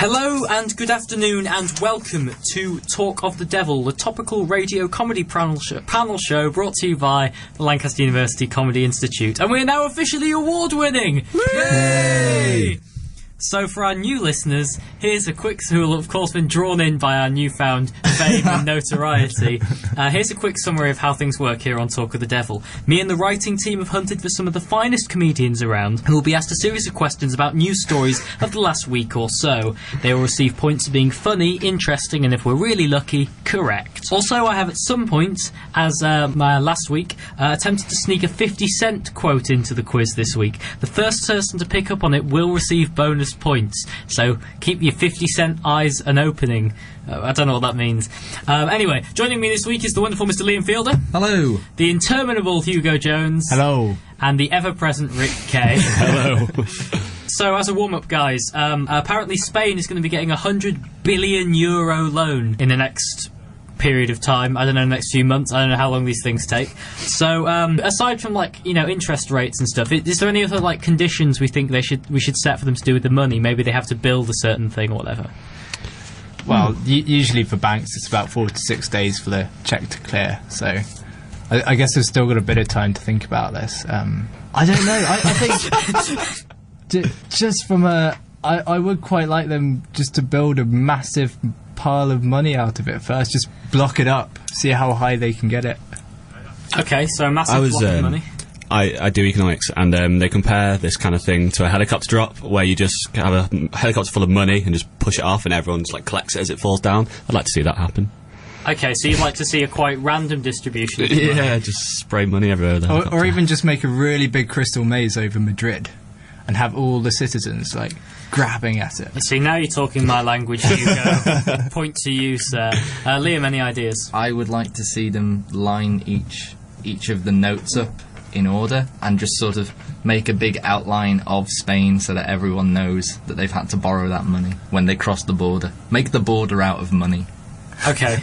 Hello and good afternoon and welcome to Talk of the Devil, the topical radio comedy panel show brought to you by the Lancaster University Comedy Institute. And we're now officially award-winning! Yay! So for our new listeners, here's a quick, who will of course been drawn in by our newfound fame and notoriety. Here's a quick summary of how things work here on Talk of the Devil. Me and the writing team have hunted for some of the finest comedians around, who will be asked a series of questions about news stories of the last week or so. They will receive points for being funny, interesting, and if we're really lucky, correct. Also, I have at some point, as last week, attempted to sneak a 50-cent quote into the quiz this week. The first person to pick up on it will receive bonus points, so keep your 50-cent eyes an opening. I don't know what that means. Anyway, joining me this week is the wonderful Mr. Liam Fielder. Hello. The interminable Hugo Jones. Hello. And the ever-present Rick Kay. Hello. So, as a warm-up, guys, apparently Spain is going to be getting a €100 billion loan in the next period of time. I don't know, the next few months. I don't know how long these things take. So, aside from, like, you know, interest rates and stuff, is there any other, like, conditions we think we should set for them to do with the money? Maybe they have to build a certain thing or whatever. Well, usually for banks it's about 4 to 6 days for the cheque to clear, so I guess they've still got a bit of time to think about this. I don't know, I think just from I would quite like them just to build a massive pile of money out of it first, just block it up, see how high they can get it. Okay, so a massive block of money. I do economics, and they compare this kind of thing to a helicopter drop, where you just have a helicopter full of money and just push it off, and everyone just like collects it as it falls down. I'd like to see that happen. Okay, so you'd like to see a quite random distribution of yeah, money. Just spray money everywhere. Or even just make a really big crystal maze over Madrid, and have all the citizens like grabbing at it. See, now you're talking my language, Hugo. Point to you, sir. Liam, any ideas? I would like to see them line each of the notes up in order and just sort of make a big outline of Spain so that everyone knows that they've had to borrow that money when they cross the border. Make the border out of money. Okay.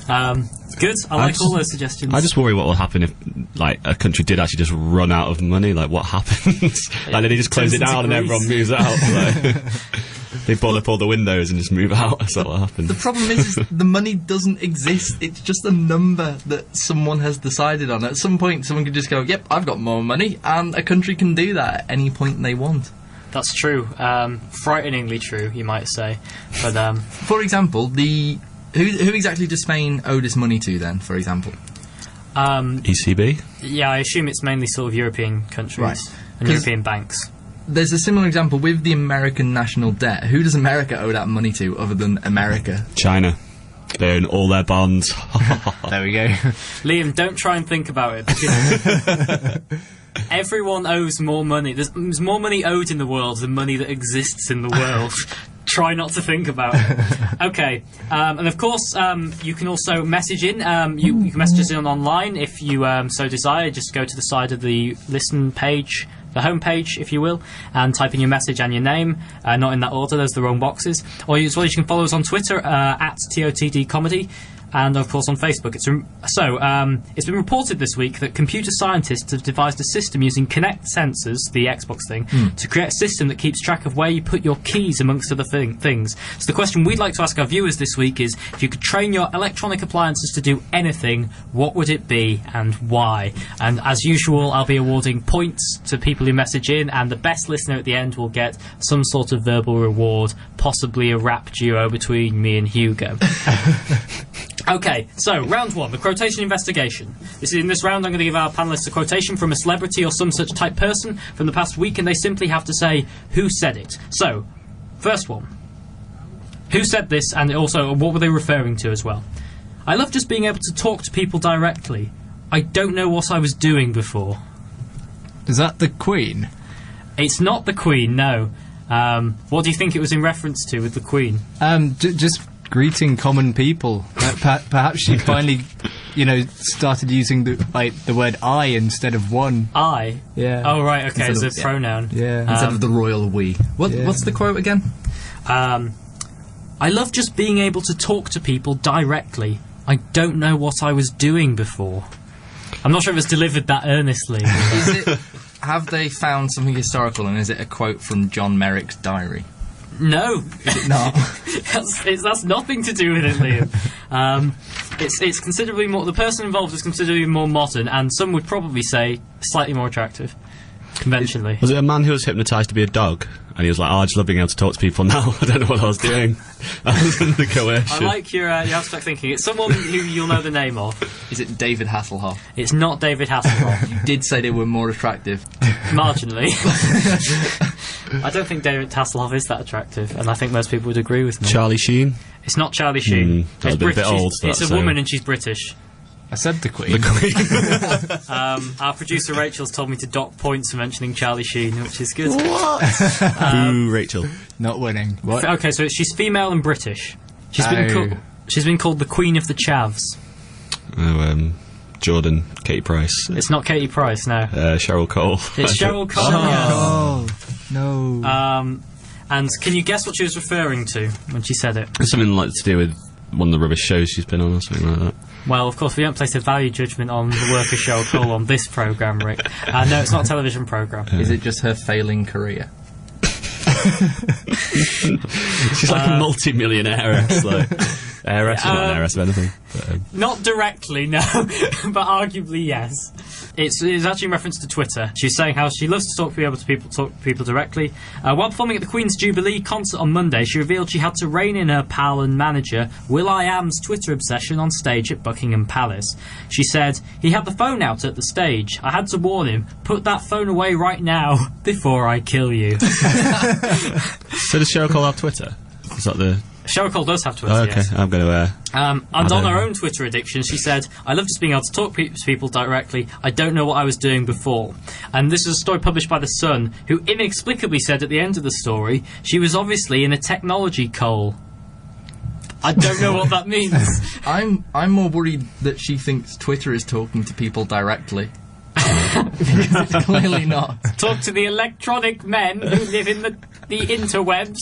Good. I like all those suggestions. I just worry what will happen if, like, a country did actually just run out of money. Like, what happens? Like, they just close it down and everyone moves out. Like, they pull up all the windows and just move out. That's what happens. The problem is the money doesn't exist. It's just a number that someone has decided on. At some point, someone could just go, "Yep, I've got more money," and a country can do that at any point they want. That's true. Frighteningly true, you might say. But for example, Who exactly does Spain owe this money to then, for example? ECB? Yeah, I assume it's mainly sort of European countries, right, and European banks. There's a similar example with the American national debt. Who does America owe that money to other than America? China. They own all their bonds. There we go. Liam, don't try and think about it, because everyone owes more money. There's more money owed in the world than money that exists in the world. Try not to think about it. Okay, and of course, you can also message in. You can message us in online if you so desire. Just go to the side of the listen page, the home page, if you will, and type in your message and your name. Not in that order, those are the wrong boxes. Or as well, you can follow us on Twitter at TOTD Comedy. And of course on Facebook. It's been reported this week that computer scientists have devised a system using Kinect sensors, the Xbox thing, to create a system that keeps track of where you put your keys amongst other things. So the question we'd like to ask our viewers this week is, if you could train your electronic appliances to do anything, what would it be and why? And as usual, I'll be awarding points to people who message in, and the best listener at the end will get some sort of verbal reward, possibly a rap duo between me and Hugo. Okay, so round one, the quotation investigation. In this round, I'm going to give our panellists a quotation from a celebrity or some such type person from the past week, and they simply have to say who said it. So, first one. Who said this, and also what were they referring to as well? I love just being able to talk to people directly. I don't know what I was doing before. Is that the Queen? It's not the Queen, no. What do you think it was in reference to with the Queen? Just greeting common people. Perhaps she finally, started using the word I instead of one. I? Yeah. Oh, right, okay, as a pronoun. Yeah. Instead of the royal we. What's the quote again? I love just being able to talk to people directly. I don't know what I was doing before. I'm not sure if it's delivered that earnestly. Have they found something historical, and is it a quote from John Merrick's diary? No. No. That's nothing to do with it, Liam. It's considerably more. The person involved is considerably more modern, and some would probably say slightly more attractive, conventionally. Was it a man who was hypnotised to be a dog? And he was like, I just love being able to talk to people now. I don't know what I was doing. I was under coercion. I like your abstract thinking. It's someone who you'll know the name of. Is it David Hasselhoff? It's not David Hasselhoff. You did say they were more attractive. Marginally. I don't think David Hasselhoff is that attractive, and I think most people would agree with me. Charlie Sheen? It's not Charlie Sheen. That would be a bit old. It's a woman and she's British. I said the Queen. The Queen. Our producer Rachel's told me to dock points for mentioning Charlie Sheen, which is good. What? Boo, Rachel. Not winning. What? Okay, so she's female and British. She's been called the Queen of the Chavs. Oh, Jordan, Katie Price. It's not Katie Price, no. Cheryl Cole. It's Cheryl Cole. Oh, no. And can you guess what she was referring to when she said it? Something like to do with one of the rubbish shows she's been on or something like that. Well, of course, we don't place a value judgment on the work of Cheryl Cole on this programme, Rick. No, it's not a television programme. Is it just her failing career? She's like a multi-millionaire heiress, like heiress, not an heiress of anything. But, not directly, no, but arguably yes. It's actually in reference to Twitter. She's saying how she loves to talk to people directly. While performing at the Queen's Jubilee concert on Monday, she revealed she had to rein in her pal and manager will.i.am's Twitter obsession on stage at Buckingham Palace. She said, "He had the phone out at the stage. I had to warn him, put that phone away right now before I kill you." So does Cheryl Cole have Twitter? Is that the... Cheryl Cole does have Twitter, okay, yes. I'm going to... and on her own Twitter addiction, she said, "I love just being able to talk to people directly. I don't know what I was doing before." And this is a story published by The Sun, who inexplicably said at the end of the story, she was obviously in a technology coal. I don't know what that means. I'm more worried that she thinks Twitter is talking to people directly. Because it's clearly not. Talk to the electronic men who live in the interwebs.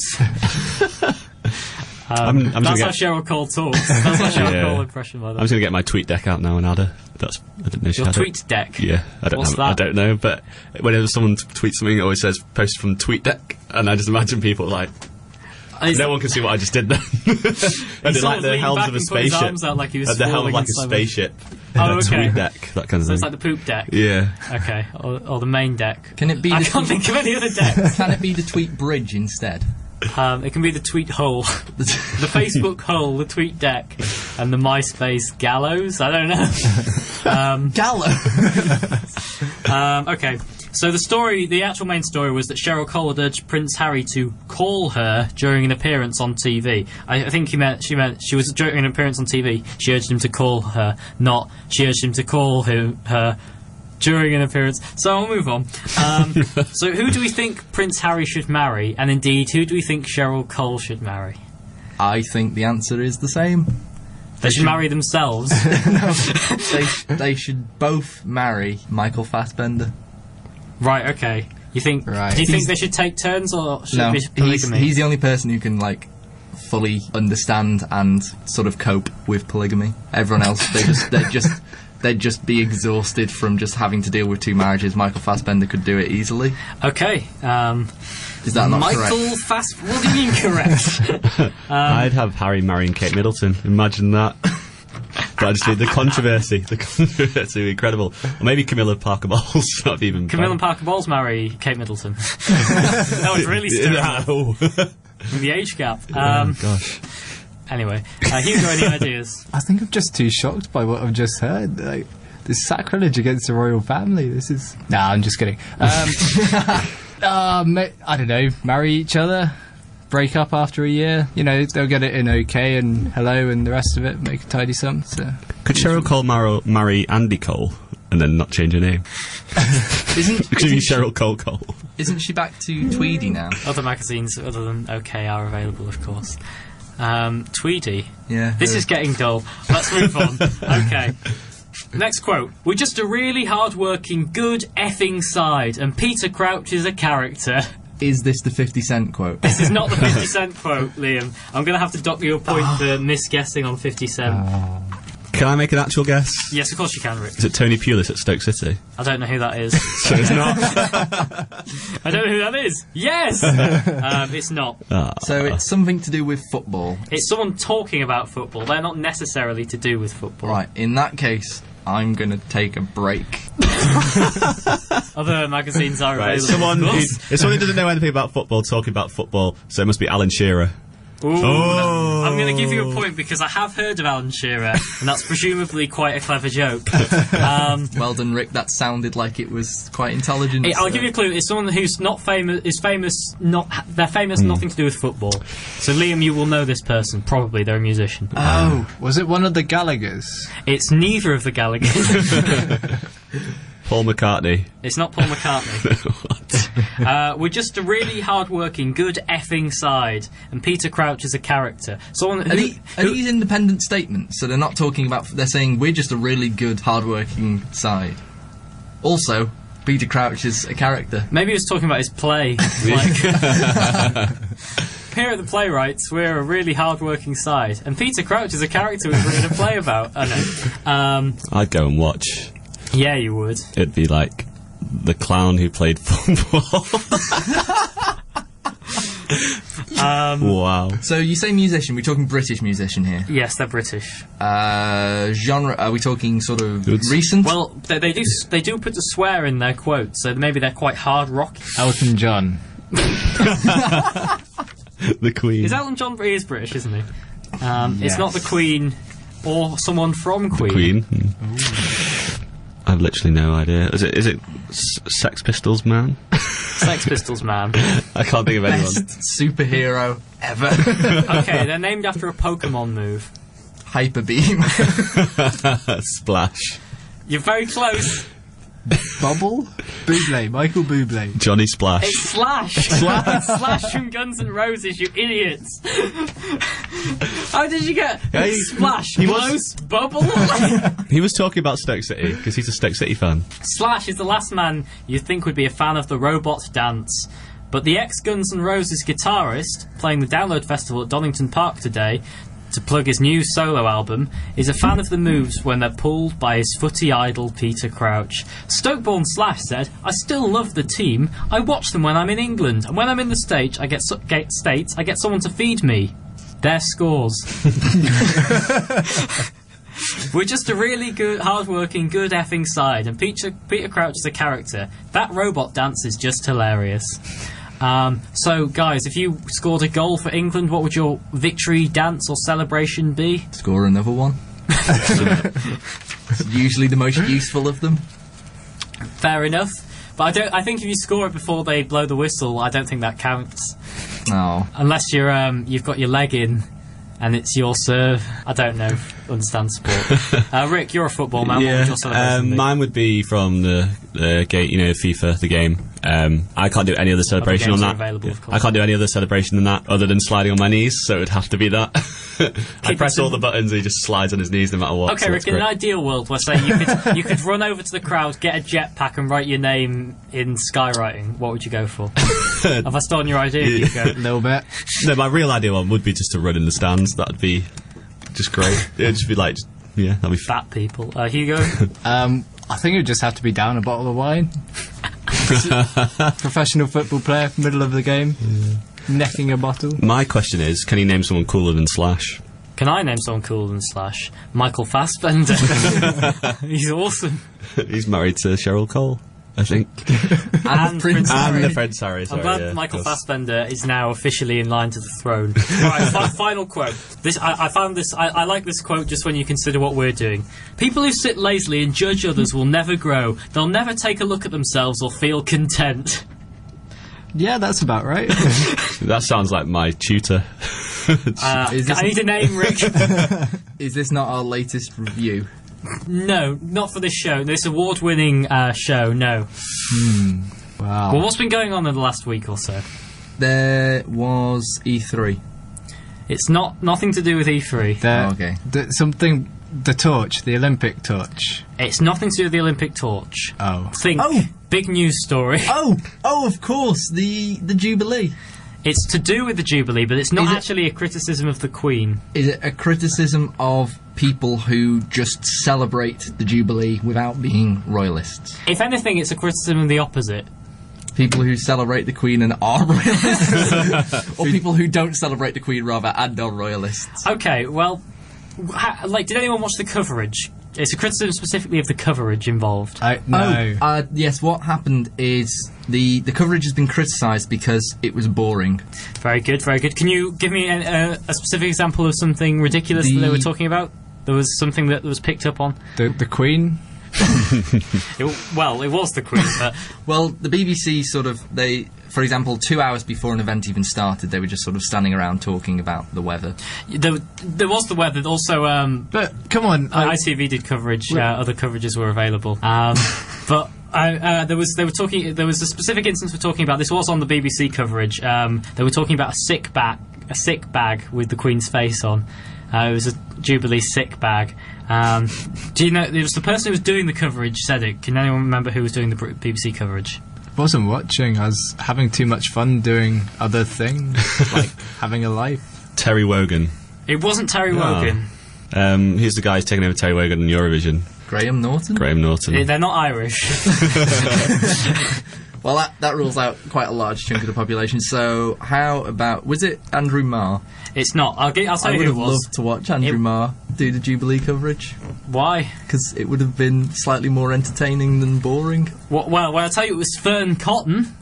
That's how Cheryl Cole talks. That's my Cheryl Cole impression, by the way. I'm just going to get my tweet deck out now and add her. I didn't know she Your had tweet it. deck? Yeah, I don't know, but whenever someone tweets something, it always says post from tweet deck, and I just imagine people like, no one can see what I just did then. And they're like the helms of a spaceship. Like he was at the helm of like a spaceship. Tweet deck, that kind of thing. It's like the poop deck? Yeah. Okay, or the main deck. Can it be I can't think of any other deck. Can it be the tweet bridge instead? It can be the tweet hole, the Facebook hole, the tweet deck, and the MySpace gallows. I don't know. Gallows. Okay, so the actual main story was that Cheryl Cole had urged Prince Harry to call her during an appearance on TV. I think she meant she was during an appearance on TV. She urged him to call her, not she urged him to call her during an appearance. So I'll move on. So who do we think Prince Harry should marry? And indeed, who do we think Cheryl Cole should marry? I think the answer is the same. They should marry themselves. No, they should both marry Michael Fassbender. Right, okay. You think? Right. Do you think they should take turns, or should it be polygamy? He's the only person who can fully understand and sort of cope with polygamy. Everyone else, they'd just be exhausted from just having to deal with two marriages. Michael Fassbender could do it easily. Okay. Is that not Michael Fassbender? What do you mean correct? I'd have Harry marrying Kate Middleton. Imagine that. But I just think the controversy would be incredible. Or maybe Camilla Parker Bowles. That'd be even Camilla Parker Bowles marry Kate Middleton. That would really stir up the age gap. Gosh. Anyway, Hugo, any ideas? I think I'm just too shocked by what I've just heard. Like, this sacrilege against the royal family. This is... Nah, I'm just kidding. I don't know. Marry each other. Break up after a year. You know, they'll get it in okay and hello and the rest of it. Make a tidy sum. So. Could Cheryl Cole marry Andy Cole and then not change her name? Isn't Cheryl Cole? Isn't she back to Tweedy now? Other magazines other than OK are available, of course. Tweedy. Yeah. This is getting dull. Let's move on. Okay. Next quote. "We're just a really hard-working, good effing side, and Peter Crouch is a character." Is this the 50 Cent quote? This is not the 50 Cent quote, Liam. I'm going to have to dock you a point for misguessing on 50 Cent. Can I make an actual guess? Yes, of course you can, Rick. Is it Tony Pulis at Stoke City? I don't know who that is. So it's not. I don't know who that is. Yes! It's not. So it's something to do with football. It's someone talking about football. They're not necessarily to do with football. Right, in that case, I'm going to take a break. Other magazines are Right, available. it's someone who doesn't know anything about football talking about football, so it must be Alan Shearer. Ooh, I'm going to give you a point because I have heard of Alan Shearer, and that's presumably quite a clever joke. Well done, Rick. That sounded like it was quite intelligent. I'll give you a clue. It's someone who's not famous. Is famous. They're famous. Nothing to do with football. So Liam, you will know this person. Probably they're a musician. Oh, was it one of the Gallaghers? It's neither of the Gallaghers. Paul McCartney. It's not Paul McCartney. We're just a really hard-working, good effing side, and Peter Crouch is a character. Someone Are these independent statements? So they're not talking about... They're saying, we're just a really good, hard-working side. Also, Peter Crouch is a character. Maybe he was talking about his play. Here at the Playwrights, we're a really hard-working side, and Peter Crouch is a character we've written a play about. I know. I'd go and watch. Yeah, you would. It'd be like the clown who played football. Wow. So you say musician, we're talking British musician here. Yes, they're British. Genre, are we talking sort of recent? Well, they do put a swear in their quotes, so maybe they're quite hard rock. Elton John. The Queen. Is Elton John is British, isn't he? It's not the Queen or someone from The Queen. Queen. I've literally no idea. Is it Sex Pistols Man? Sex Pistols man. I can't think of anyone. Best superhero ever. Okay, they're named after a Pokemon move. Hyper Beam. Splash. You're very close. Bubble? Bublé. Michael Bublé. Johnny Splash. It's Slash. It's Slash from Guns N' Roses, you idiots. How did you get Splash? he Close? was- Bubble? He was talking about Stoke City because he's a Stoke City fan. Slash is the last man you'd think would be a fan of the robot dance. But the ex-Guns N' Roses guitarist, playing the Download Festival at Donington Park today, to plug his new solo album, is a fan of the moves when they're pulled by his footy idol Peter Crouch. Stoke-born Slash said, "I still love the team. I watch them when I'm in England, and when I'm in the States, I get someone to feed me. Their scores." We're just a really good, hard-working, good effing side, and Peter Crouch is a character. That robot dance is just hilarious. So, guys, if you scored a goal for England, what would your victory dance or celebration be? Score another one. It's usually the most useful of them. Fair enough. But I think if you score it before they blow the whistle, I don't think that counts. No. Unless you've got your leg in and it's your serve. I don't know. Understand sport. Rick, you're a football man. What would your celebration be? Mine would be from the gate, FIFA, the game. I can't do any other celebration on games are that. available, of course. I can't do any other celebration than that other than sliding on my knees, so it would have to be that. I it press all simple. the buttons and he just slides on his knees no matter what. Okay, so Rick, that's in an great. ideal world where, say, you could run over to the crowd, get a jetpack and write your name in skywriting, what would you go for? Have I stolen your idea, Hugo? A little bit. No, my real ideal one would be just to run in the stands. That'd be just great. It'd just be like, that'd be Fat people. Hugo? I think it would just have to be down a bottle of wine. Professional football player, middle of the game, necking a bottle. My question is, can you name someone cooler than Slash? Can I name someone cooler than Slash? Michael Fassbender. He's awesome. He's married to Cheryl Cole, I think. And Prince And Harry. the Prince Harry. I'm glad Michael Fassbender is now officially in line to the throne. Right, final quote. I found this. I like this quote just when you consider what we're doing. People who sit lazily and judge others will never grow. They'll never take a look at themselves or feel content. Yeah, that's about right. That sounds like my tutor. I need a name, Rick. Is this not our latest review? No, not for this show. This award-winning show. No. Wow. Well, what's been going on in the last week or so? There was E3. It's nothing to do with E3. There- Oh, okay. Something. The torch, the Olympic torch. It's nothing to do with the Olympic torch. Oh. Think. Oh. Big news story. Oh, of course, the Jubilee. It's to do with the Jubilee, but it's not Is it- actually a criticism of the Queen. Is it a criticism of people who just celebrate the Jubilee without being royalists? If anything, it's a criticism of the opposite. People who celebrate the Queen and are royalists? Or people who don't celebrate the Queen, rather, and are royalists? Okay, well, did anyone watch the coverage? It's a criticism specifically of the coverage involved. No. Yes, what happened is the coverage has been criticised because it was boring. Very good, very good. Can you give me a specific example of something ridiculous that they were talking about? There was something that was picked up on. The Queen? It was the Queen, but Well, the BBC for example, 2 hours before an event even started, they were just sort of standing around talking about the weather. there was the weather. Also, But come on, ITV did coverage. Other coverages were available. But there was a specific instance we're talking about. This was on the BBC coverage. They were talking about a sick bag with the Queen's face on. It was a Jubilee sick bag. Do you know? It was the person who was doing the coverage said it. Can anyone remember who was doing the BBC coverage? wasn't watching. I was having too much fun doing other things, like having a life. Terry Wogan. It wasn't Terry Wogan. Who's the guy who's taking over Terry Wogan in Eurovision? Graham Norton? Graham Norton. They're not Irish. Well, that rules out quite a large chunk of the population. So, how about... Was it Andrew Marr? It's not. I'll tell I you would who have it was. loved to watch Andrew Marr do the Jubilee coverage, Why? because it would have been slightly more entertaining than boring. Well, I'll tell you, it was Fern Cotton.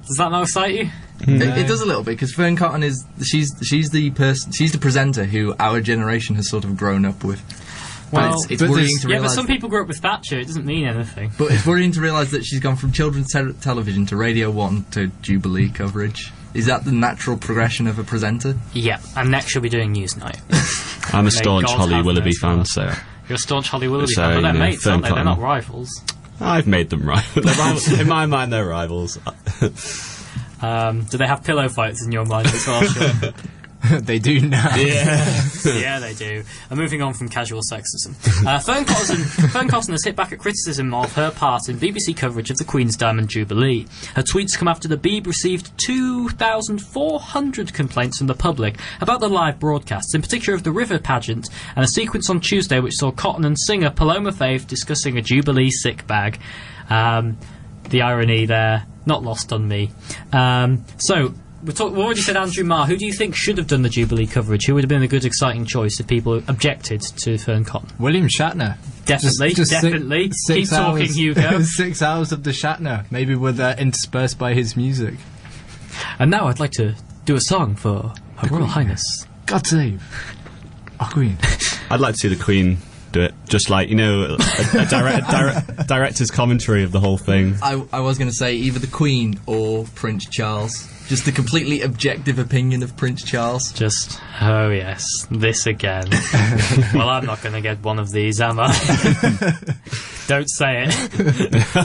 Does that not excite you? It does a little bit, because Fern Cotton is... She's the presenter who our generation has sort of grown up with. Well, it's worrying to yeah, but realise... some people grew up with Thatcher. It doesn't mean anything. But it's worrying to realise that she's gone from children's television to Radio 1 to Jubilee coverage. Is that the natural progression of a presenter? Yeah, and next she'll be doing Newsnight. I'm a staunch God Holly have Willoughby mercy. fan, so You're a staunch Holly Willoughby So, fan, but they're you know, mates, aren't they? Fern They're Cotton. not rivals. I've made them rivals. In my mind, they're rivals. Do they have pillow fights in your mind as well, Sean? They do now. Yeah. Yeah, they do. Moving on from casual sexism. Fern Cotton has hit back at criticism of her part in BBC coverage of the Queen's Diamond Jubilee. Her tweets come after the Beeb received 2,400 complaints from the public about the live broadcasts, in particular of the River pageant, and a sequence on Tuesday which saw Cotton and singer Paloma Faith discussing a Jubilee sick bag. The irony there, not lost on me. We've already said Andrew Marr. Who do you think should have done the Jubilee coverage? Who would have been a good, exciting choice if people objected to Fern Cotton? William Shatner. Definitely, definitely. Keep talking, Hugo. 6 hours of the Shatner, maybe with interspersed by his music. And now I'd like to do a song for Her Royal Highness. God save our Queen. I'd like to see the Queen do it, just like, a director's commentary of the whole thing. I was going to say either the Queen or Prince Charles. Just a completely objective opinion of Prince Charles. Just, oh yes, this again. Well, I'm not going to get one of these, am I? Don't say it.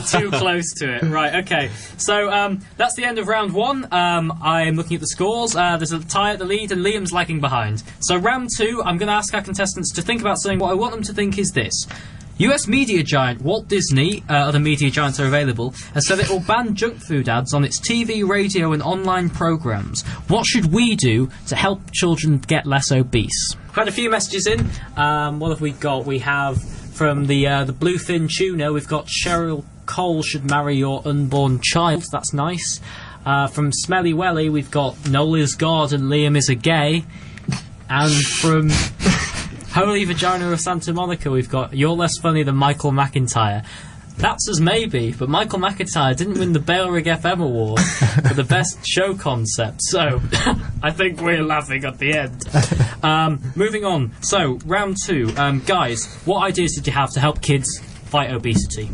Too close to it. Right, okay. So, that's the end of round one. I'm looking at the scores. There's a tie at the lead and Liam's lagging behind. So, round two, I'm going to ask our contestants to think about something. What I want them to think is this. US media giant Walt Disney, other media giants are available, has said it will ban junk food ads on its TV, radio and online programmes. What should we do to help children get less obese? We've had a few messages in. What have we got? We have from the Bluefin Tuna, we've got Cheryl Cole should marry your unborn child. That's nice. From Smelly Welly, we've got Noel is God and Liam is a gay. And from... Holy Vagina of Santa Monica, we've got You're Less Funny Than Michael McIntyre. That's us maybe, but Michael McIntyre didn't win the Bailrig FM award for the best show concept, so I think we're laughing at the end. Moving on, so round two. Guys, what ideas did you have to help kids fight obesity?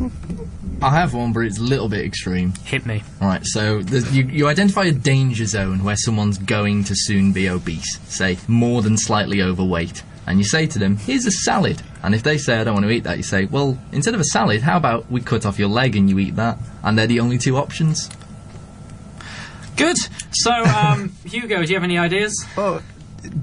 I have one, but it's a little bit extreme. Hit me. Alright, so you identify a danger zone where someone's going to soon be obese, say more than slightly overweight. And you say to them, here's a salad. And if they say, I don't want to eat that, you say, well, instead of a salad, how about we cut off your leg and you eat that? And they're the only two options. Good. So, Hugo, do you have any ideas? Oh,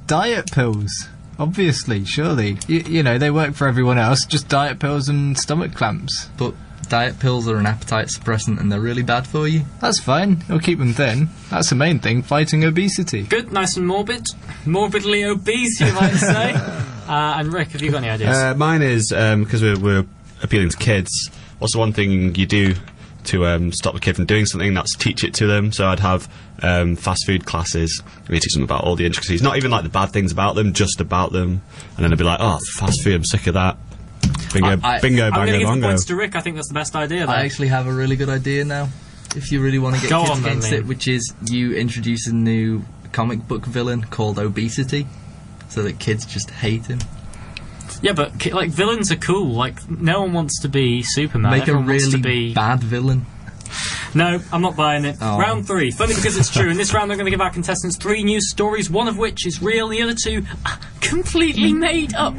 diet pills. Obviously, surely. You know, they work for everyone else. Just diet pills and stomach clamps. But diet pills are an appetite suppressant and they're really bad for you. That's fine. It'll keep them thin. That's the main thing, fighting obesity. Good, nice and morbid. Morbidly obese, you might say. And Rick, have you got any ideas? Mine is, because we're appealing to kids, what's the one thing you do to stop a kid from doing something? That's teach it to them. So I'd have fast food classes, we teach them about all the intricacies, not even like the bad things about them, just about them. And then I'd be like, oh, fast food, I'm sick of that. Bingo, bingo, I'm going to bango, give the bongo. points to Rick. I think that's the best idea there. I actually have a really good idea now, if you really want to get Go kids on then, against Liam. it, which is you introduce a new comic book villain called Obesity, so that kids just hate him. Yeah, but like villains are cool. Like no one wants to be Superman. Make a Everyone wants to really be... bad villain. No, I'm not buying it. Oh. Round 3. Funny because it's true. In this round, I'm going to give our contestants 3 news stories, one of which is real, the other 2 are completely made up.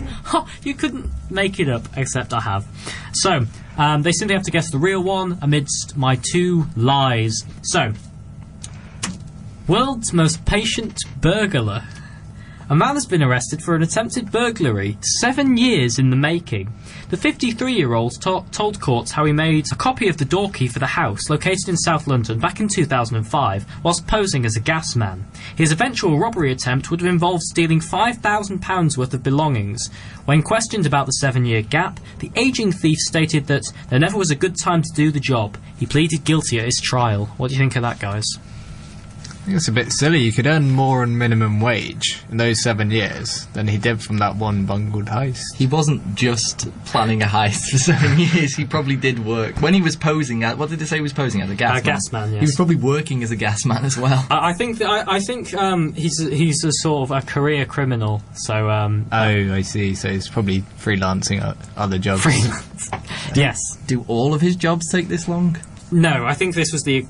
You couldn't make it up, except I have. So, they simply have to guess the real one amidst my 2 lies. So, world's most patient burglar. A man has been arrested for an attempted burglary, 7 years in the making. The 53-year-old told courts how he made a copy of the door key for the house, located in South London, back in 2005, whilst posing as a gas man. His eventual robbery attempt would have involved stealing £5,000 worth of belongings. When questioned about the 7-year gap, the ageing thief stated that there never was a good time to do the job. He pleaded guilty at his trial. What do you think of that, guys? I think it's a bit silly. You could earn more on minimum wage in those 7 years than he did from that one bungled heist. He wasn't just planning a heist for 7 years, he probably did work. When he was posing at, what did they say he was posing as? A gas man? Gas man, yes. He was probably working as a gas man as well. I think he's a sort of a career criminal. So Oh, I see. So he's probably freelancing at other jobs. yes. Do all of his jobs take this long? No, I think this was the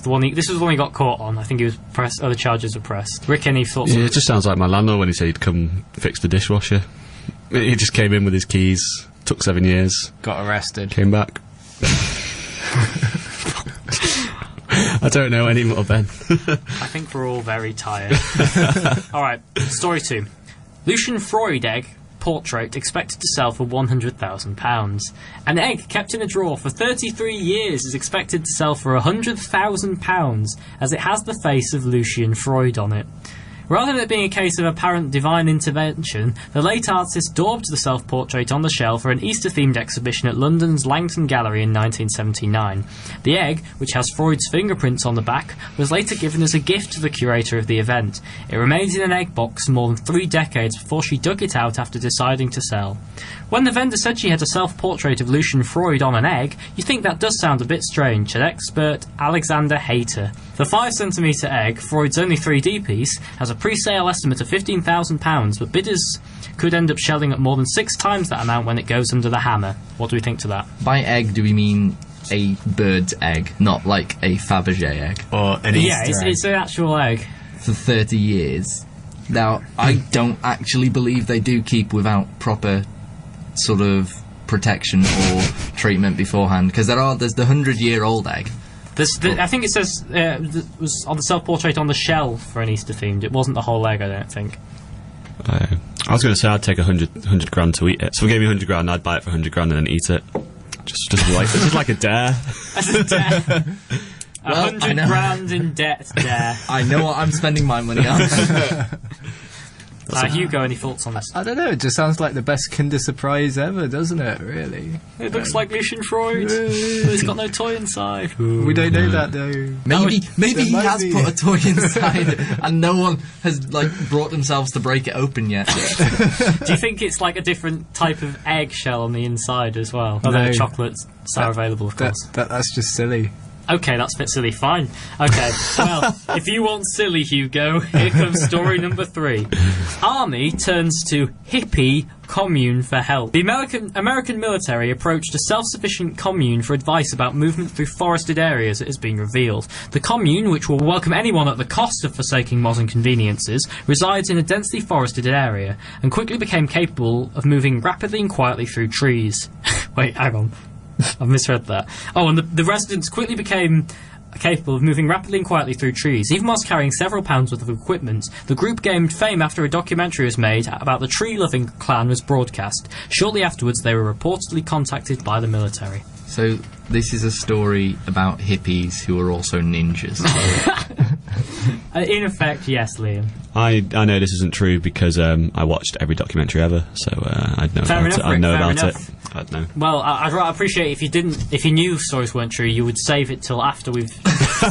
one he got caught on. I think he was pressed. Other charges were pressed. Rick, any thoughts? Yeah, it just sounds like my landlord when he said he'd come fix the dishwasher. He just came in with his keys, took 7 years, Got arrested. came back. I don't know any more, Ben. I think we're all very tired. All right, story 2. Lucian Freud egg portrait expected to sell for £100,000. An egg kept in a drawer for 33 years is expected to sell for £100,000 as it has the face of Lucian Freud on it. Rather than it being a case of apparent divine intervention, the late artist daubed the self-portrait on the shell for an Easter-themed exhibition at London's Langton Gallery in 1979. The egg, which has Freud's fingerprints on the back, was later given as a gift to the curator of the event. It remained in an egg box for more than 3 decades before she dug it out after deciding to sell. When the vendor said she had a self-portrait of Lucian Freud on an egg, you think that does sound a bit strange, said expert Alexander Hayter. The 5cm egg, Freud's only 3D piece, has a pre-sale estimate of £15,000, but bidders could end up shelling at more than 6 times that amount when it goes under the hammer. What do we think to that? By egg, do we mean a bird's egg, not like a Fabergé egg? Or an Yeah, Easter egg. it's an actual egg. For 30 years. Now, I don't actually believe they do keep without proper sort of protection or treatment beforehand, because there's the 100-year-old egg. I think it says it was on the self-portrait on the shell for an Easter themed. It wasn't the whole egg, I don't think. I was going to say I'd take 100 grand to eat it. So if you gave me 100 grand, I'd buy it for 100 grand and then eat it. Just like a dare. As a dare. Well, 100 grand in debt dare. I know what I'm spending my money on. Hugo, any thoughts on this? I don't know, it just sounds like the best Kinder Surprise ever, doesn't it, really? It looks like Lucian Freud, but it's got no toy inside. We don't know that, though. Maybe there he might has be. put a toy inside and no one has brought themselves to break it open yet. Do you think it's like a different type of eggshell on the inside as well? Although No. chocolates are available, of course. That's just silly. Okay, that's a bit silly. Fine. Okay, well, if you want silly, Hugo, here comes story number 3. Army turns to hippie commune for help. The American military approached a self-sufficient commune for advice about movement through forested areas, it has been revealed. The commune, which will welcome anyone at the cost of forsaking modern conveniences, resides in a densely forested area and quickly became capable of moving rapidly and quietly through trees. Wait, hang on. I've misread that. Oh, and the residents quickly became capable of moving rapidly and quietly through trees. Even whilst carrying several pounds worth of equipment, the group gained fame after a documentary was made about the tree-loving clan was broadcast. Shortly afterwards, they were reportedly contacted by the military. So this is a story about hippies who are also ninjas. In effect, yes, Liam. I know this isn't true because I watched every documentary ever, so I'd know Fair about enough, it. I Rick, know fair about enough. it. I'd know. Well, I'd appreciate if you knew stories weren't true, you would save it till after we've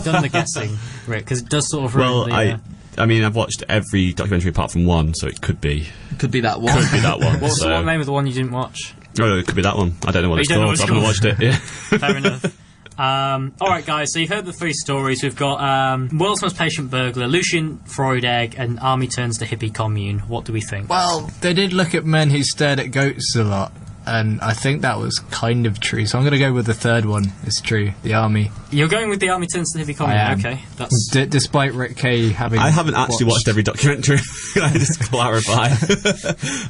done the guessing, Rick, because it does sort of ruin Well, the... I mean, I've watched every documentary apart from one, so it could be Could be that one. could be that one. What's so. the name of the one you didn't watch? Oh, it could be that one. I don't know what You it's don't know called. what I it's haven't watched it. Yeah. Fair enough. Alright guys, so you've heard the three stories. We've got World's Most Patient Burglar, Lucian Freud Egg, and Army Turns to Hippie Commune. What do we think? Well, they did look at men who stared at goats a lot, and I think that was kind of true. So I'm going to go with the third one. It's true. The army. You're going with the Army Turns to Hippie Commune. I am. Okay, that's... Despite Rick Kay having. I haven't actually watched every documentary. Can I just clarify?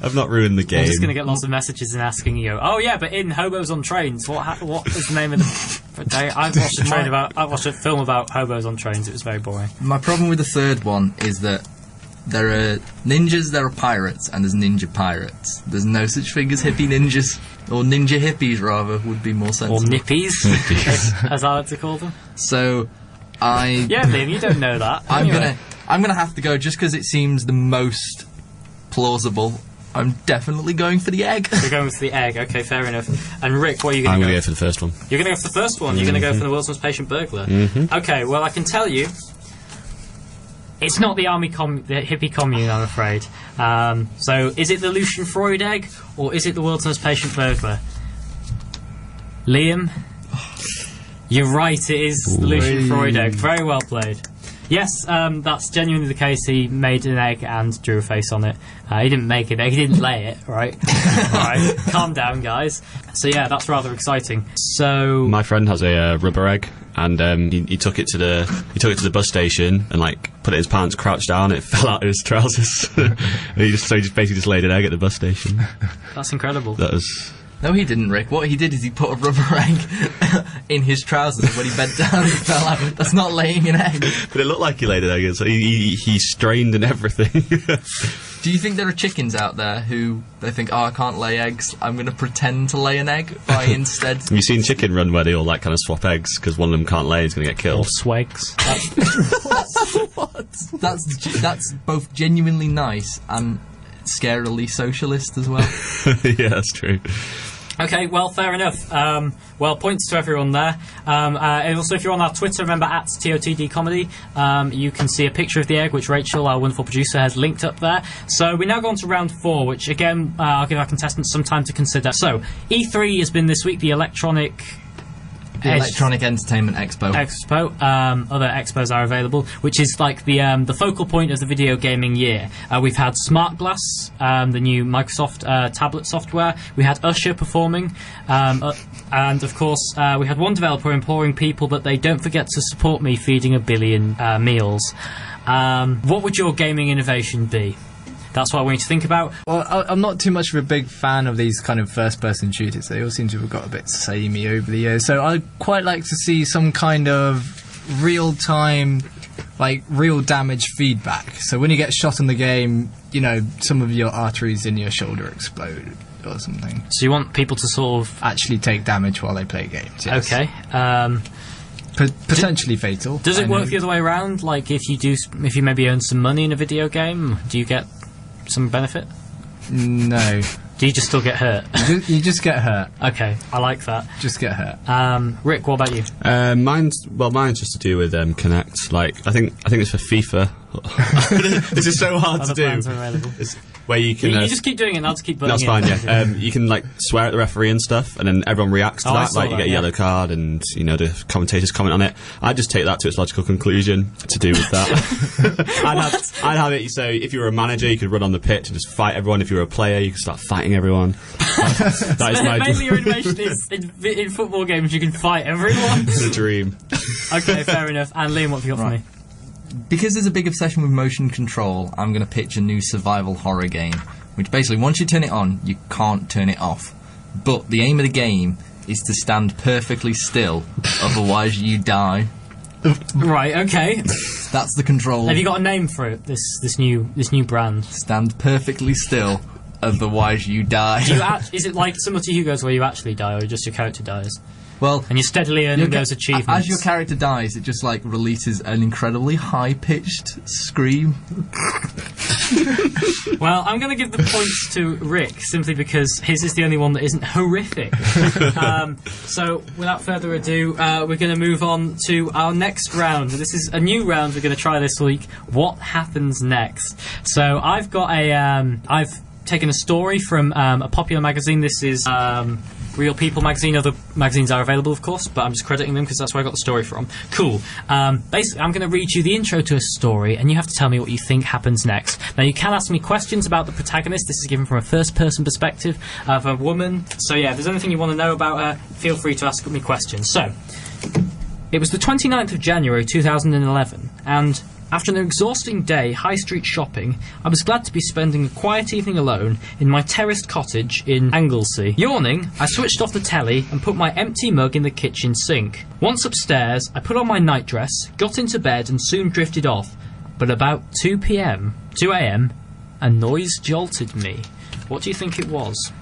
I've not ruined the game. I'm just going to get lots of messages and asking you, oh yeah, but in Hobos on Trains, what is the name of the day? I watched a film about hobos on trains. It was very boring. My problem with the third one is that there are ninjas, there are pirates, and there's ninja pirates. There's no such thing as hippie ninjas, or ninja hippies rather, would be more Or sensible. nippies, as I like to call them. So, I... Yeah, Liam, you don't know that. Anyway. I'm gonna have to go just because it seems the most plausible. I'm definitely going for the egg. You're going with the egg. Okay, fair enough. And Rick, what are you I'm going to going go? to go for the first one. You're going to go for the first one. You're going to go for the World's Most Patient Burglar. Okay, well, I can tell you, it's not the the hippie commune, I'm afraid. So, is it the Lucian Freud Egg, or is it the World's Most Patient Burglar? Liam, you're right. It is the Lucian Freud Egg. Very well played. Yes, that's genuinely the case. He made an egg and drew a face on it. He didn't make it. He didn't lay it. Right. All right. Calm down, guys. So yeah, that's rather exciting. So My friend has a rubber egg, and he took it to the bus station and like put it in his pants, crouched down, it fell out of his trousers. And he just basically just laid an egg at the bus station. that's incredible. That was. No, he didn't, Rick. What he did is he put a rubber egg in his trousers, and when he bent down, it fell out. That's not laying an egg. But it looked like he laid an egg, so he strained and everything. Do you think there are chickens out there who they think, oh, I can't lay eggs, I'm going to pretend to lay an egg by instead... Have you seen chicken run where they all like kind of swap eggs because one of them can't lay, he's going to get Or killed? swags. That's both genuinely nice and scarily socialist as well. Yeah, that's true. Okay, well, fair enough. Well, points to everyone there. And also, if you're on our Twitter, remember at TOTD Comedy, you can see a picture of the egg, which Rachel, our wonderful producer, has linked up there. So we now go on to round 4, which again, I'll give our contestants some time to consider. So, E3 has been this week, the Electronic Entertainment Expo. Other expos are available, which is like the focal point of the video gaming year. We've had Smart Glass, the new Microsoft tablet software. We had Usher performing, and of course we had one developer imploring people that they don't forget to support me feeding 1 billion meals. What would your gaming innovation be? That's what I want you to think about. Well, I'm not too much of a big fan of these kind of first-person shooters. They all seem to have got a bit samey over the years. So I'd quite like to see some kind of real-time, like, real damage feedback. So when you get shot in the game, you know, some of your arteries in your shoulder explode or something. So you want people to sort of... Actually take damage while they play games, yes. Okay. Potentially fatal. Does it work the other way around? Like, if you maybe earn some money in a video game, do you get some benefit? No. Do you just still get hurt? You just get hurt. Okay, I like that. Just get hurt. Rick, what about you? Mine's just to do with Connect. Like I think it's for FIFA. This is so hard Other to do. plans are available. It's where you can. You just keep doing it, and I'll just keep putting That's it fine, in. yeah. You can like swear at the referee and stuff, and then everyone reacts to I that. saw Like you that, get a yeah. yellow card, and you know the commentators comment on it. I'd just take that to its logical conclusion to do with that. I'd have it so if you were a manager, you could run on the pitch and just fight everyone. If you were a player, you could start fighting everyone. That is my Mainly your innovation is in football games you can fight everyone. It's a dream. Okay, fair enough. And Liam, what have you got for me? Because there's a big obsession with motion control, I'm going to pitch a new survival horror game, which basically, once you turn it on, you can't turn it off. But the aim of the game is to stand perfectly still, otherwise you die. Right, okay. That's the control. Have you got a name for it, this new brand? Stand perfectly still, otherwise you die. Is it like similar to Hugo's where you actually die, or just your character dies? Well, and you're steadily earning those achievements. As your character dies, it just like releases an incredibly high-pitched scream. Well, I'm going to give the points to Rick simply because his is the only one that isn't horrific. So, without further ado, we're going to move on to our next round. This is a new round we're going to try this week. What happens next? So, I've got I've taken a story from a popular magazine. This is Real People magazine. Other magazines are available, of course, but I'm just crediting them because that's where I got the story from. Cool. Basically, I'm going to read you the intro to a story, and you have to tell me what you think happens next. Now, you can ask me questions about the protagonist. This is given from a first-person perspective of a woman. So, yeah, if there's anything you want to know about her, feel free to ask me questions. So, it was the 29th of January 2011, and after an exhausting day high street shopping, I was glad to be spending a quiet evening alone in my terraced cottage in Anglesey. Yawning, I switched off the telly and put my empty mug in the kitchen sink. Once upstairs, I put on my nightdress, got into bed and soon drifted off. But about 2 a.m, a noise jolted me. What do you think it was?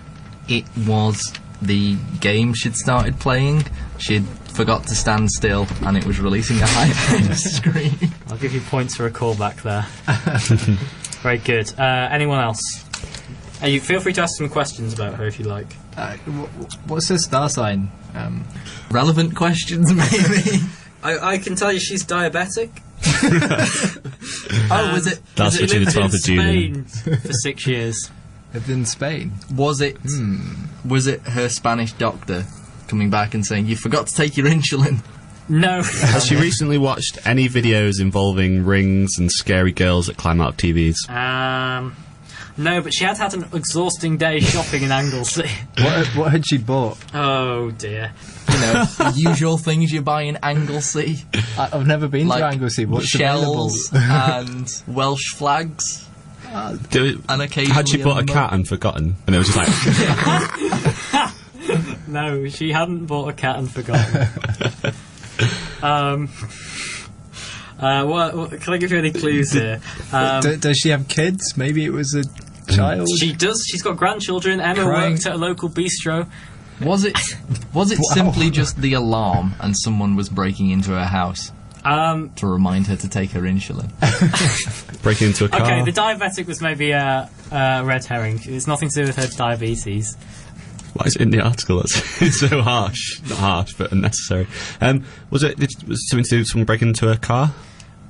It was the game she'd started playing. She'd forgot to stand still, and it was releasing a high-pitched scream. I'll give you points for a callback there. Very good. Anyone else? You feel free to ask some questions about her if you like. What's her star sign? Relevant questions, maybe. I can tell you she's diabetic. Oh, was it? That's She between the lived 12th of June. in Spain for 6 years. Lived in Spain. Was it? Was it her Spanish doctor coming back and saying, "You forgot to take your insulin"? No. Has she recently watched any videos involving rings and scary girls that climb out of TVs? No, but she had an exhausting day shopping in Anglesey. What had she bought? Oh dear. You know, the usual things you buy in Anglesey, I've never been like to Anglesey. What's available? shells and Welsh flags. And occasionally Had she bought a mug. cat and forgotten? And it was just like... No, she hadn't bought a cat and forgotten. What, can I give you any clues here? Does she have kids? Maybe it was a child. She does. She's got grandchildren. Emma Crying. worked at a local bistro. Was it simply just the alarm and someone was breaking into her house to remind her to take her insulin? Breaking into a car. Okay, the diabetic was maybe a red herring. It's nothing to do with her diabetes. Why is it in the article? That's so harsh. Not harsh, but unnecessary. Was it something to do with someone breaking into a car?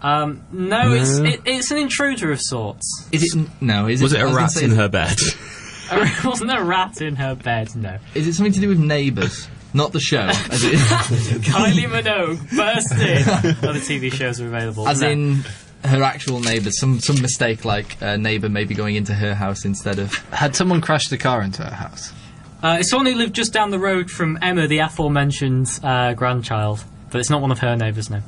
No, it's an intruder of sorts. Is it? No. Is it? Was it I a was gonna rat say, in her bed? It wasn't a rat in her bed, no. Is it something to do with Neighbours? Not the show. As in, Kylie Minogue burst in. Other TV shows are available. as No. in her actual neighbour. Some mistake, like a neighbour maybe going into her house instead of. Had someone crashed a car into her house? It's someone who lived just down the road from Emma, the aforementioned grandchild. But it's not one of her neighbours, no.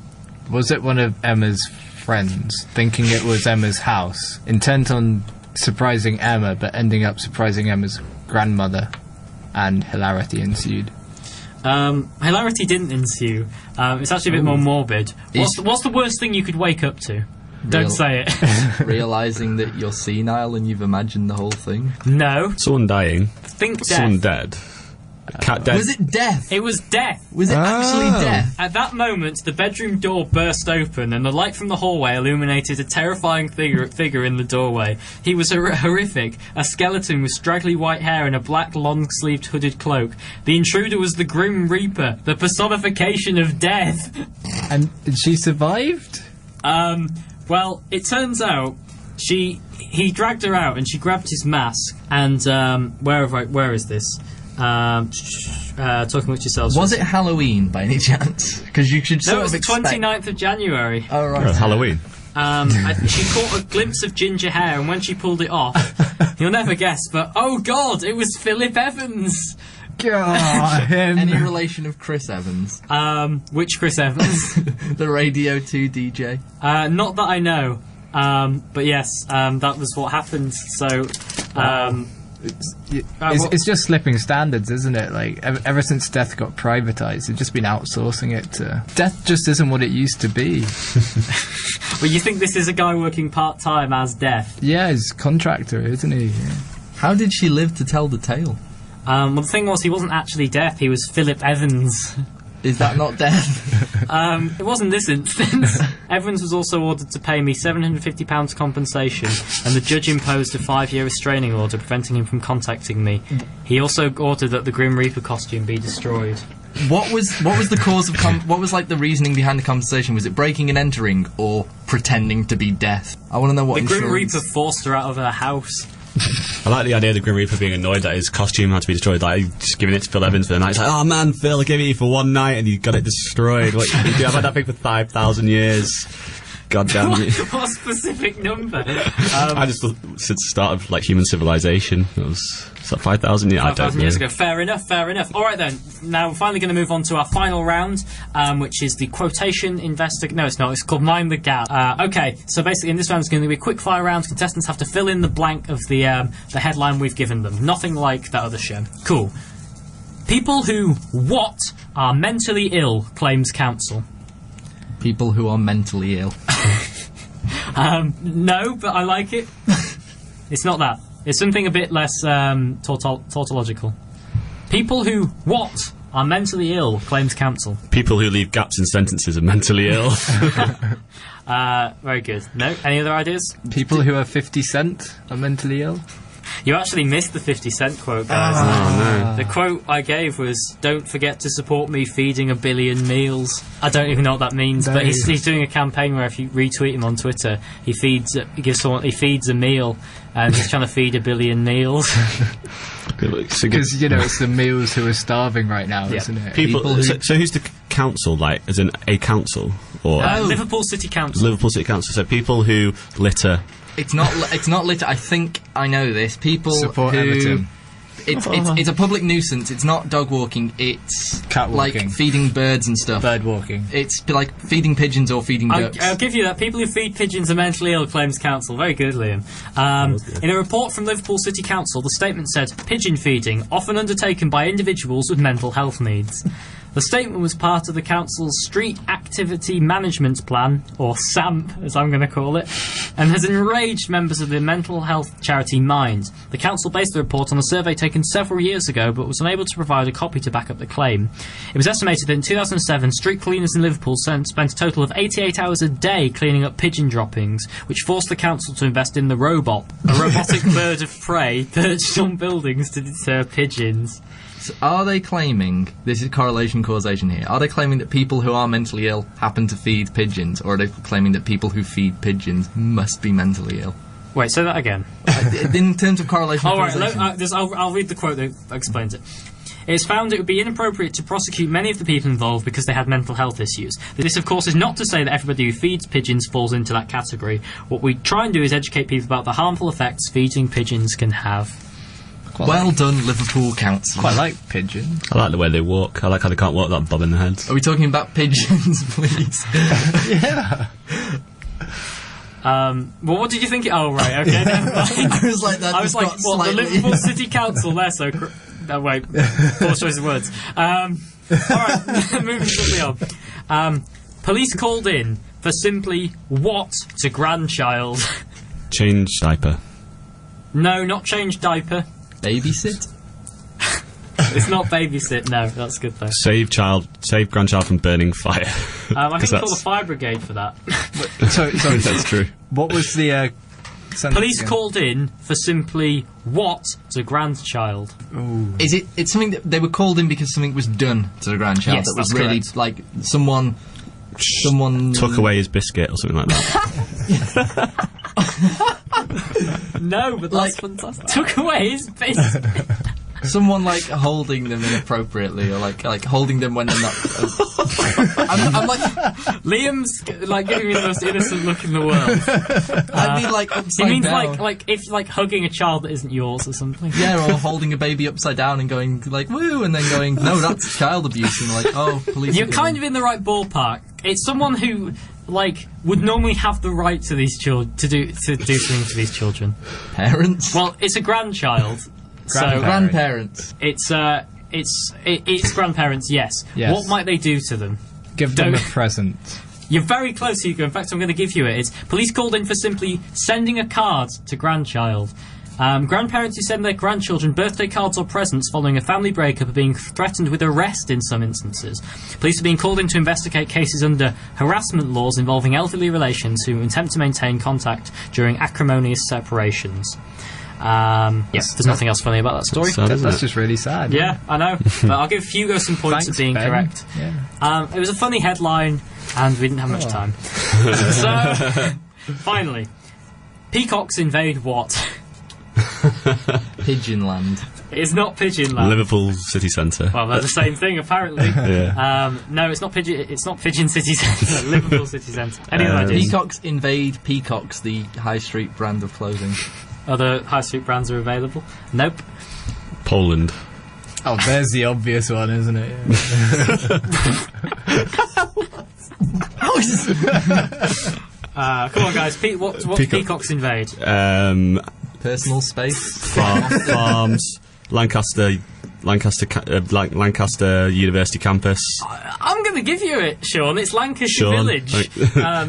Was it one of Emma's friends, thinking it was Emma's house, intent on surprising Emma, but ending up surprising Emma's grandmother, and hilarity ensued? Hilarity didn't ensue. It's actually a bit more morbid. What's the worst thing you could wake up to? Don't say it. Realising that you're senile and you've imagined the whole thing. No. Someone dying. Think Someone death. dead. A cat dead. Was it death? It was death. Was it actually death? At that moment, the bedroom door burst open, and the light from the hallway illuminated a terrifying figure in the doorway. He was horrific, a skeleton with straggly white hair and a black, long-sleeved hooded cloak. The intruder was the Grim Reaper, the personification of death. And she survived? Well, it turns out he dragged her out, and she grabbed his mask. And where is this? Talking with yourselves. Was it Halloween by any chance? Because you should No, sort it was of the expect. 29th of January. Oh right. Oh, Halloween. She caught a glimpse of ginger hair, and when she pulled it off, you'll never guess, but oh god, it was Philip Evans! God, him. Any relation of Chris Evans, Which Chris Evans? the Radio 2 DJ? Not that I know. But yes, that was what happened, so... It's just slipping standards, isn't it? Like, ever since death got privatised, they've just been outsourcing it to... Death just isn't what it used to be. Well, you think this is a guy working part-time as Death? Yeah, he's a contractor, isn't he? Yeah. How did she live to tell the tale? Well, the thing was, he wasn't actually deaf. He was Philip Evans. Is that not death? It wasn't this instance. Evans was also ordered to pay me £750 compensation, and the judge imposed a 5-year restraining order preventing him from contacting me. He also ordered that the Grim Reaper costume be destroyed. What was the cause of what was like the reasoning behind the compensation? Was it breaking and entering or pretending to be death? I want to know what The Grim insurance... Reaper forced her out of her house. I like the idea of the Grim Reaper being annoyed that his costume had to be destroyed, like just giving it to Phil Evans for the night. It's like, oh man, Phil, I gave it you for one night and you got it destroyed. What you do? I've had that thing for 5,000 years. God damn it. What specific number? I just thought since the start of like human civilization, it was 5,000 years. 5,000 years ago. Fair enough, fair enough. Alright then, now we're finally going to move on to our final round, which is the quotation No, it's not, it's called Mind the Gap. Okay, so basically in this round it's going to be a quick fire round. Contestants have to fill in the blank of the headline we've given them. Nothing like that other show. Cool. People who are mentally ill, claims council. People who are mentally ill. No, but I like it. It's not that. It's something a bit less tautological. People who are mentally ill, claims council. People who leave gaps in sentences are mentally ill. Very good. No? Any other ideas? People who are 50 Cent are mentally ill. You actually missed the 50 Cent quote, guys. Oh, no. The quote I gave was, "Don't forget to support me feeding 1 billion meals." I don't even know what that means, No. but he's doing a campaign where if you retweet him on Twitter, he feeds a meal, and he's trying to feed 1 billion meals. Because, you know, it's the meals who are starving right now, Yeah. isn't it? People who, so who's the council, like, as in a council? Or Liverpool City Council. Liverpool City Council. So people who litter. It's not litter. I think I know this. People Support who... Everton. It's a public nuisance. It's not dog walking. It's Cat like walking. feeding birds and stuff. Bird walking. It's like feeding pigeons or feeding ducks. I'll give you that. People who feed pigeons are mentally ill, claims council. Very good, Liam. In a report from Liverpool City Council, the statement said, pigeon feeding, often undertaken by individuals with mental health needs. The statement was part of the council's Street Activity Management Plan, or SAMP, as I'm going to call it, and has enraged members of the mental health charity Mind. The council based the report on a survey taken several years ago, but was unable to provide a copy to back up the claim. It was estimated that in 2007, street cleaners in Liverpool spent a total of 88 hours a day cleaning up pigeon droppings, which forced the council to invest in the robot, a robotic bird of prey perched on buildings to deter pigeons. So are they claiming, this is correlation causation here, are they claiming that people who are mentally ill happen to feed pigeons, or are they claiming that people who feed pigeons must be mentally ill? Wait, say that again. In terms of correlation causation. I'll read the quote that explains it. It is found it would be inappropriate to prosecute many of the people involved because they had mental health issues. This, of course, is not to say that everybody who feeds pigeons falls into that category. What we try and do is educate people about the harmful effects feeding pigeons can have. Well done, Liverpool Council. Quite like pigeons. I like the way they walk. I like how they can't walk that bob in the head. Are we talking about pigeons, please? Yeah. Well, what did you think? Oh, right, okay. Never mind. I was like, that I was just like, got what, the slightly... Liverpool City Council, they're so... Oh, wait, poor choice of words. Alright, moving quickly on. Police called in for simply what to grandchild? Change diaper. No, not change diaper. Babysit? It's not babysit, no, that's good though. Save grandchild from burning fire. I can call the fire brigade for that. Sorry, That's true. what was the sentence Police again? called in for simply what to grandchild? Ooh. Is it? It's something that they were called in because something was done to the grandchild Yes, that was that's really correct. like someone Took away his biscuit or something like that. No, but that's fantastic. Took away his face. someone like holding them inappropriately or like holding them when they're not. I'm like Liam's like giving me the most innocent look in the world. I mean like He upside means down. like if like hugging a child that isn't yours or something. Yeah, or holding a baby upside down and going like woo, and then going no, that's child abuse, and like oh, police. You're kind of in the right ballpark. It's someone who like would normally have the right to these children to do something to these children. Parents. Well, it's a grandchild, so Grandparents. it's grandparents. Yes. Yes. What might they do to them? Give them a Don't- present. You're very close, Hugo. In fact, I'm going to give you it. It's police called in for simply sending a card to grandchild. Grandparents who send their grandchildren birthday cards or presents following a family breakup are being threatened with arrest in some instances. Police are being called in to investigate cases under harassment laws involving elderly relations who attempt to maintain contact during acrimonious separations. Yes, there's nothing else funny about that story. That's just really sad. Yeah, I know. But I'll give Hugo some points for being Ben. correct. Yeah. It was a funny headline, and we didn't have much time. So, finally, peacocks invade what? Pigeonland. It's not Pigeonland. Liverpool city centre. Well, they're the same thing, apparently. Yeah. No, it's not Pigeon. It's not Pigeon City Centre. Liverpool City Centre. Any other ideas? Peacocks invade Peacocks, the high street brand of clothing. Other high street brands are available? Nope. Poland. Oh, there's the obvious one, isn't it? Come on, guys. What peacocks invade? Personal space. Farms. Lancaster University campus. I'm going to give you it, Sean. It's Lancashire Sean. Village.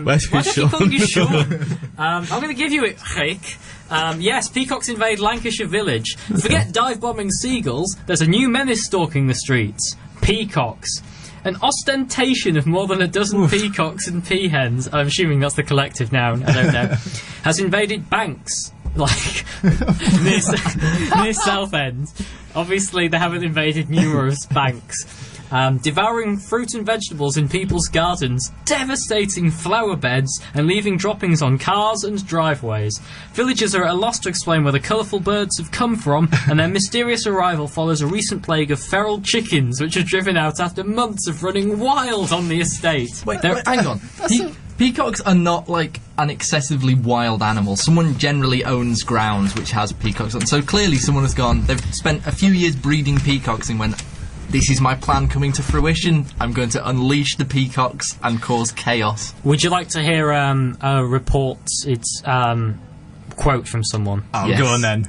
Where's Why do I keep calling you Sean? Sean? I'm going to give you it, Rick. Yes, peacocks invade Lancashire Village. Forget dive-bombing seagulls. There's a new menace stalking the streets. Peacocks. An ostentation of more than a dozen peacocks and peahens, I'm assuming that's the collective noun, I don't know, has invaded banks. Like, near Southend. Obviously, they haven't invaded numerous banks. Devouring fruit and vegetables in people's gardens, devastating flower beds, and leaving droppings on cars and driveways. Villagers are at a loss to explain where the colourful birds have come from, and their mysterious arrival follows a recent plague of feral chickens, which are driven out after months of running wild on the estate. Wait, hang on. Peacocks are not like an excessively wild animal. Someone generally owns grounds which has peacocks on. So clearly someone has gone, they've spent a few years breeding peacocks and went, this is my plan coming to fruition. I'm going to unleash the peacocks and cause chaos. Would you like to hear a report? It's quote from someone. Oh, Yes. go on then.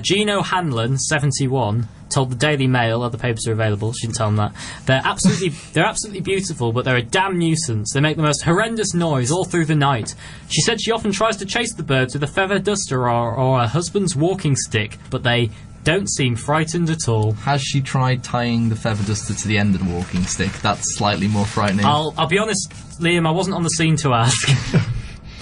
Gino Hanlon, 71, told the Daily Mail, other papers are available, she didn't tell them that, they're absolutely beautiful, but they're a damn nuisance. They make the most horrendous noise all through the night. She said she often tries to chase the birds with a feather duster or her husband's walking stick, but they don't seem frightened at all. Has she tried tying the feather duster to the end of the walking stick? That's slightly more frightening. I'll be honest, Liam, I wasn't on the scene to ask.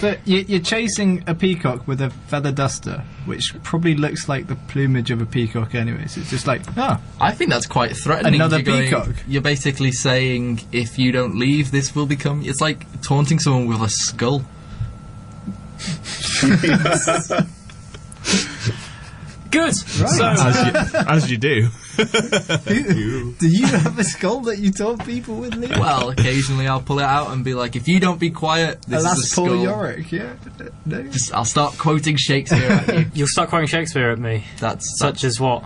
But you're chasing a peacock with a feather duster, which probably looks like the plumage of a peacock anyway. So it's just like, I think that's quite threatening. Another You're going- peacock. You're basically saying, if you don't leave, this will become... It's like taunting someone with a skull. Good. Right. So, As you do. do you have a skull that you taunt people with, Liam? Well, occasionally I'll pull it out and be like, if you don't be quiet, this is a That's skull. Paul Yorick, yeah? No? I'll start quoting Shakespeare at you. you'll start quoting Shakespeare at me. Such as what?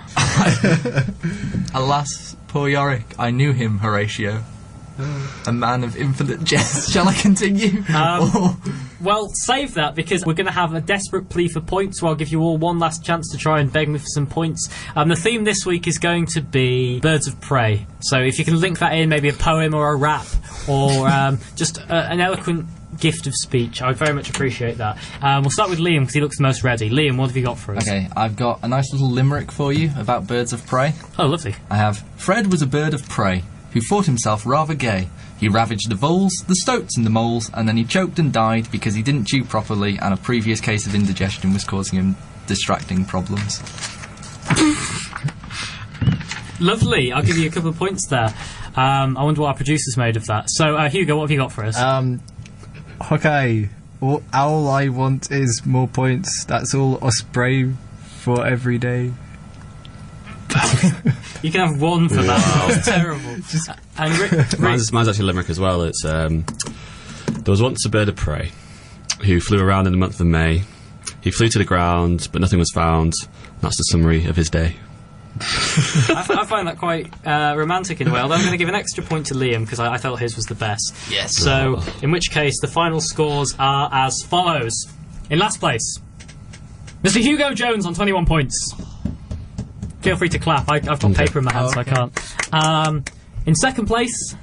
Alas, poor Yorick, I knew him, Horatio. A man of infinite jest. Shall I continue? Well, save that, because we're going to have a desperate plea for points, so I'll give you all one last chance to try and beg me for some points. The theme this week is going to be birds of prey. So if you can link that in, maybe a poem or a rap, or just an eloquent gift of speech, I would very much appreciate that. We'll start with Liam, because he looks the most ready. Liam, what have you got for us? Okay, I've got a nice little limerick for you about birds of prey. Oh, lovely. I have, Fred was a bird of prey, who thought himself rather gay. He ravaged the voles, the stoats and the moles, and then he choked and died because he didn't chew properly and a previous case of indigestion was causing him distracting problems. Lovely. I'll give you a couple of points there. I wonder what our producer's made of that. So, Hugo, what have you got for us? Okay. All I want is more points. That's all Osprey for every day. You can have one for that. That's terrible. And Rick, Mine's actually limerick as well. It's there was once a bird of prey who flew around in the month of May. He flew to the ground, but nothing was found. That's the summary of his day. I find that quite romantic in a way, although I'm going to give an extra point to Liam because I felt his was the best. Yes. So, in which case, the final scores are as follows. In last place, Mr. Hugo Jones on 21 points. Feel free to clap. I've got paper in my hand, so I can't. In second place,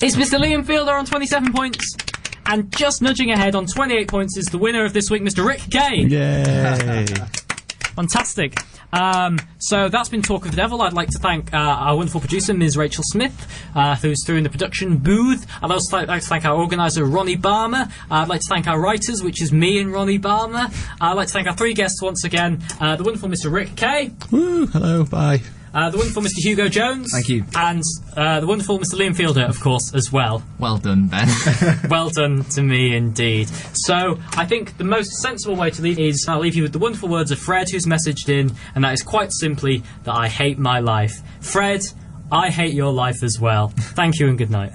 it's Mr. Liam Fielder on 27 points. And just nudging ahead on 28 points is the winner of this week, Mr. Rick Kay. Yay! Fantastic. So that's been Talk of the Devil. I'd like to thank our wonderful producer, Ms. Rachel Smith, who's through in the production booth. I'd also like to thank our organiser, Ronnie Barmer. I'd like to thank our writers, which is me and Ronnie Barmer. I'd like to thank our three guests once again, the wonderful Mr. Rick Kay. Woo, hello, bye. The wonderful Mr. Hugo Jones. Thank you. And the wonderful Mr. Liam Fielder, of course, as well. Well done, Ben. Well done to me indeed. So I think the most sensible way to leave is I'll leave you with the wonderful words of Fred, who's messaged in, and that is quite simply that I hate my life. Fred, I hate your life as well. Thank you and good night.